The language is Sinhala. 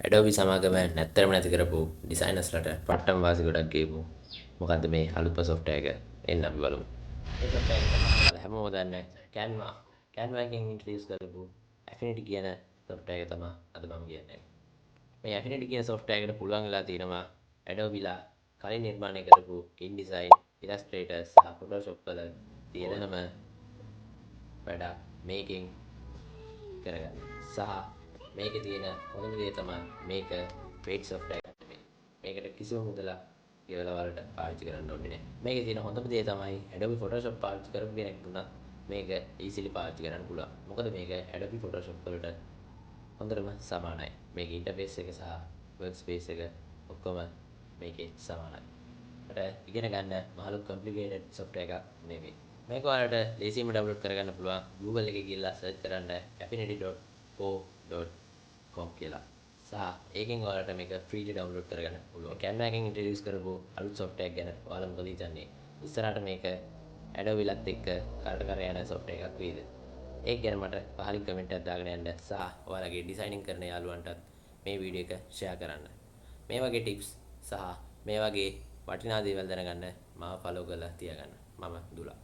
Adobe සමාගම නැත්තරම නැති කරපු ඩිසයිනර්ස්ලට පට්ටම් වාසි ගොඩක් ගේපු මොකද්ද මේ අලුත්ම software එක එන්න අපි බලමු. මේ software එක තමයි ඔයාලා හැමෝම දන්නේ Canva. Canva එකෙන් introduce කරපු Affinity කියන software එක තමයි අද මම කියන්නේ. මේ Affinity කියන software එකට පුළුවන් වෙලා තියෙනවා Adobe ලා කලින් නිර්මාණය කරපු InDesign, Illustrator සහ Photoshop වල තියෙනම වැඩ මේකෙන් කරගන්න. සහ මේකේ තියෙන හොඳම දේ තමයි මේක paid software එකක් නෙමෙයි. මේකට කිසිම මුදලක් ගෙවලා වලට පාවිච්චි කරන්න ඕනේ නැහැ. මේකේ තියෙන හොඳම දේ තමයි Adobe Photoshop පාවිච්චි කරපු කෙනෙක් වුණත් මේක easily පාවිච්චි කරන්න පුළුවන්. මොකද මේක Adobe Photoshop වලට හොඳටම සමානයි. මේකේ interface එක සහ workspace එක ඔක්කොම මේකේ සමානයි. ඒකට ඉගෙන ගන්න මහලු complicated software එකක් නෙමෙයි. මේක ඔයාලට ලේසියෙන්ම download කරගන්න පුළුවන්. Google එකේ ගිහලා search කරන්න affinity.co.com කියලා. සහ ඒකෙන් ඔයාලට මේක freely download කරගන්න පුළුවන්. Canva එකෙන් introduce කරපු අලුත් software එක ගැන ඔයාලා මොකද හිතන්නේ? ඉස්සරහට මේක Adobe ලත් එක්ක කරට කර යන software එකක් වේද? ඒක ගැන මට පහලින් කමෙන්ට් එකක් දාගෙන යන්න සහ ඔයාලගේ ඩිසයිනින් කරන යාළුවන්ටත් මේ වීඩියෝ එක ෂෙයා කරන්න. මේ වගේ ටිප්ස් සහ මේ වගේ වටිනා දේවල් දැනගන්න මාව ෆලෝ කරලා තියාගන්න. මම දුලා.